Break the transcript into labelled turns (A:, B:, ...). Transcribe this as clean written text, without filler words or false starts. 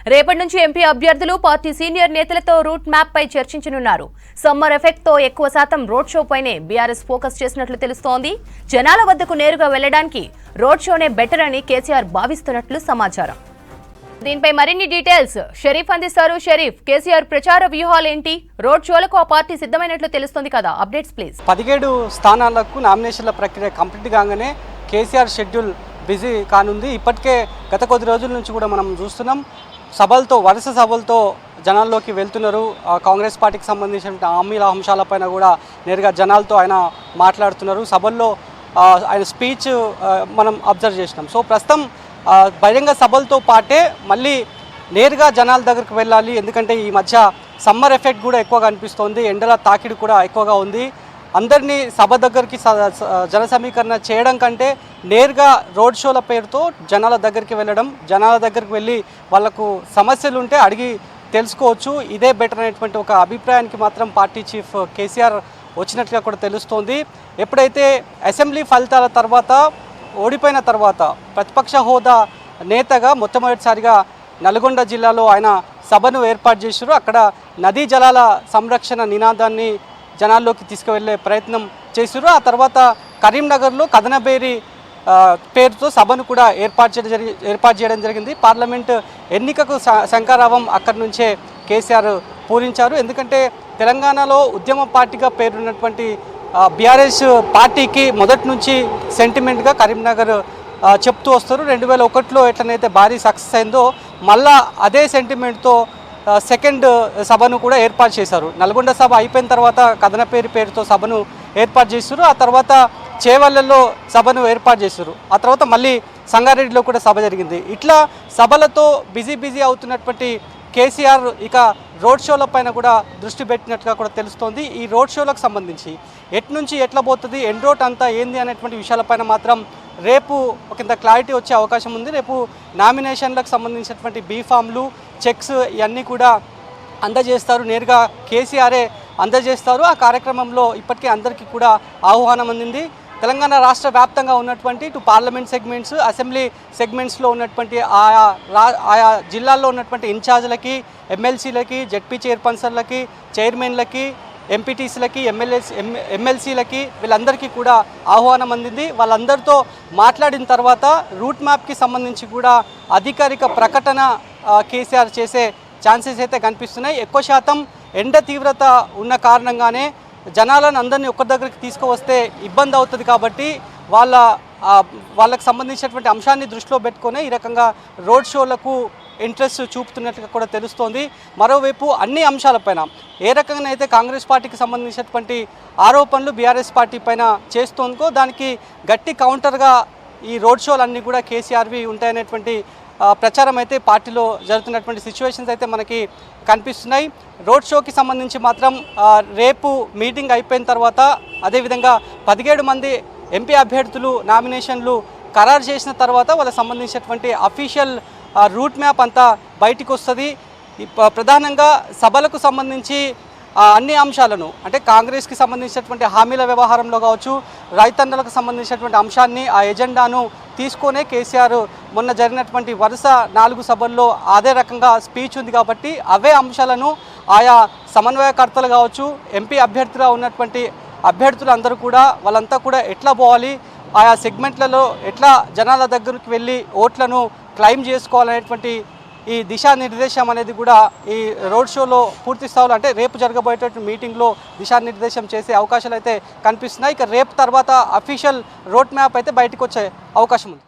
A: రేపటి నుంచి ఎంపీ అభ్యర్థులు పార్టీ సీనియర్ నేతలతో రూట్ మ్యాప్ పై చర్చించనున్నారు. సమ్మర్ ఎఫెక్ట్ తో ఎక్కువ శాతం రోడ్ షో పైనే బీఆర్ఎస్ ఫోకస్ చేసినట్లు తెలుస్తోంది. జనాల వద్దకు నేరుగా వెళ్లడానికి రోడ్ షోనే బెటర్ అని కేసీఆర్ భావిస్తున్నట్లు సమాచారం. దీనిపై మరిన్ని డీటెయిల్స్ షరీఫ్ అందిస్తారు. షరీఫ్, కేసీఆర్ ప్రచార వ్యూహాలేంటి? రోడ్ షోలకు ఆ పార్టీ సిద్ధమైనట్లు తెలుస్తోంది కదా, అప్డేట్స్ ప్లీజ్.
B: 17 స్థానాలకు నామినేషన్ల ప్రక్రియ కంప్లీట్ కాగానే కేసీఆర్ షెడ్యూల్ బిజీ కానుంది. ఇప్పటికే గత కొద్ది రోజుల నుంచి కూడా మనం చూస్తున్నాం, వరుస సభలతో జనాల్లోకి వెళ్తున్నారు. కాంగ్రెస్ పార్టీకి సంబంధించిన హామీల అంశాలపైన కూడా నేరుగా జనాలతో ఆయన మాట్లాడుతున్నారు. సభల్లో ఆయన స్పీచ్ మనం అబ్జర్వ్ చేసినాం. సో ప్రస్తుతం బహిరంగ సభలతో పాటే మళ్ళీ నేరుగా జనాల దగ్గరికి వెళ్ళాలి, ఎందుకంటే ఈ మధ్య సమ్మర్ ఎఫెక్ట్ కూడా ఎక్కువగా అనిపిస్తోంది, ఎండల తాకిడి కూడా ఎక్కువగా ఉంది. అందరినీ సభ దగ్గరికి జన సమీకరణ చేయడం కంటే నేరుగా రోడ్ షోల పేరుతో జనాల దగ్గరికి వెళ్ళడం, జనాల దగ్గరికి వెళ్ళి వాళ్లకు సమస్యలు ఉంటే అడిగి తెలుసుకోవచ్చు, ఇదే బెటర్ అనేటువంటి ఒక అభిప్రాయానికి మాత్రం పార్టీ చీఫ్ కేసీఆర్ వచ్చినట్లుగా కూడా తెలుస్తోంది. ఎప్పుడైతే అసెంబ్లీ ఫలితాల తర్వాత ఓడిపోయిన తర్వాత ప్రతిపక్ష హోదా నేతగా మొట్టమొదటిసారిగా నల్గొండ జిల్లాలో ఆయన సభను ఏర్పాటు చేశారు. అక్కడ నదీ జలాల సంరక్షణ నినాదాన్ని జనాల్లోకి తీసుకువెళ్ళే ప్రయత్నం చేశారు. ఆ తర్వాత కరీంనగర్లో కదనబేరి పేరుతో సభను కూడా ఏర్పాటు చేయడం జరిగింది. పార్లమెంట్ ఎన్నికకు శంఖారావం అక్కడి నుంచే కేసీఆర్ పూరించారు. ఎందుకంటే తెలంగాణలో ఉద్యమ పార్టీగా పేరున్నటువంటి బీఆర్ఎస్ పార్టీకి మొదటి నుంచి సెంటిమెంట్గా కరీంనగర్ చెప్తూ వస్తారు. 2001లో ఎట్లనైతే భారీ సక్సెస్ అయిందో మళ్ళా అదే సెంటిమెంట్తో సెకండ్ సభను కూడా ఏర్పాటు చేశారు. నల్గొండ సభ అయిపోయిన తర్వాత పేరుతో సభను ఏర్పాటు చేశారు. ఆ తర్వాత చేవెళ్లలో సభను ఏర్పాటు చేశారు. ఆ తర్వాత మళ్ళీ సంగారెడ్డిలో కూడా సభ జరిగింది. ఇట్లా సభలతో బిజీ అవుతున్నటువంటి కేసీఆర్ ఇక రోడ్ షోల పైన కూడా దృష్టి పెట్టినట్టుగా కూడా తెలుస్తోంది. ఈ రోడ్ షోలకు సంబంధించి నుంచి ఎట్లా పోతుంది, ఎండ్ రోడ్ అంతా ఏంది అనేటువంటి విషయాలపైన మాత్రం రేపు ఒకంత క్లారిటీ వచ్చే అవకాశం ఉంది. రేపు నామినేషన్లకు సంబంధించినటువంటి బీఫామ్లు, చెక్స్ ఇవన్నీ కూడా అందజేస్తారు, నేరుగా కేసీఆరే అందజేస్తారు. ఆ కార్యక్రమంలో ఇప్పటికే అందరికీ కూడా ఆహ్వానం అందింది. తెలంగాణ రాష్ట్ర వ్యాప్తంగా ఉన్నటువంటి పార్లమెంట్ సెగ్మెంట్స్, అసెంబ్లీ సెగ్మెంట్స్లో ఉన్నటువంటి ఆయా జిల్లాల్లో ఉన్నటువంటి ఇన్ఛార్జ్లకి, ఎమ్మెల్సీలకి, జెడ్పీ చైర్పర్సన్లకి, చైర్మన్లకి, ఎంపీటీసీలకి, ఎమ్మెల్సీలకి వీళ్ళందరికీ కూడా ఆహ్వానం అందింది. వాళ్ళందరితో మాట్లాడిన తర్వాత రూట్ మ్యాప్కి సంబంధించి కూడా అధికారిక ప్రకటన కేసీఆర్ చేసే ఛాన్సెస్ అయితే కనిపిస్తున్నాయి. ఎక్కువ శాతం ఎండ తీవ్రత ఉన్న కారణంగానే జనాలను అందరినీ ఒక్క దగ్గరికి తీసుకువస్తే ఇబ్బంది అవుతుంది కాబట్టి వాళ్ళకు సంబంధించినటువంటి అంశాన్ని దృష్టిలో పెట్టుకొని ఈ రకంగా రోడ్ షోలకు ఇంట్రెస్ట్ చూపుతున్నట్టుగా కూడా తెలుస్తోంది. మరోవైపు అన్ని అంశాలపైన ఏ రకంగా అయితే కాంగ్రెస్ పార్టీకి సంబంధించినటువంటి ఆరోపణలు బీఆర్ఎస్ పార్టీ పైన చేస్తోందో దానికి గట్టి కౌంటర్గా ఈ రోడ్ షోలన్నీ కూడా కేసీఆర్వి ఉంటాయనేటువంటి ప్రచారం అయితే పార్టీలో జరుగుతున్నటువంటి సిచ్యువేషన్స్ అయితే మనకి కనిపిస్తున్నాయి. రోడ్ షోకి సంబంధించి మాత్రం రేపు మీటింగ్ అయిపోయిన తర్వాత, అదేవిధంగా 17 మంది ఎంపీ అభ్యర్థులు నామినేషన్లు ఖరారు చేసిన తర్వాత వాళ్ళకి సంబంధించినటువంటి అఫీషియల్ రూట్ మ్యాప్ అంతా బయటికి వస్తుంది. ప్రధానంగా సభలకు సంబంధించి అన్ని అంశాలను, అంటే కాంగ్రెస్కి సంబంధించినటువంటి హామీల వ్యవహారంలో కావచ్చు, రైతన్నలకు సంబంధించినటువంటి అంశాన్ని, ఆ ఎజెండాను తీసుకొనే కేసీఆర్ మొన్న జరిగినటువంటి వరుస 4 సభల్లో అదే రకంగా స్పీచ్ ఉంది కాబట్టి అవే అంశాలను ఆయా సమన్వయకర్తలు కావచ్చు, ఎంపీ అభ్యర్థిగా ఉన్నటువంటి అభ్యర్థులు అందరూ కూడా వాళ్ళంతా కూడా ఎట్లా పోవాలి, ఆయా సెగ్మెంట్లలో ఎట్లా జనాల దగ్గరికి వెళ్ళి ఓట్లను క్లెయిమ్ చేసుకోవాలనేటువంటి ఈ దిశానిర్దేశం అనేది కూడా ఈ రోడ్ షోలో పూర్తి స్థాయిలో, అంటే రేపు జరగబోయేటటువంటి మీటింగ్లో దిశానిర్దేశం చేసే అవకాశాలు అయితే కనిపిస్తున్నాయి. ఇక రేపు తర్వాత అఫీషియల్ రోడ్ మ్యాప్ అయితే బయటకు వచ్చే అవకాశం ఉంది.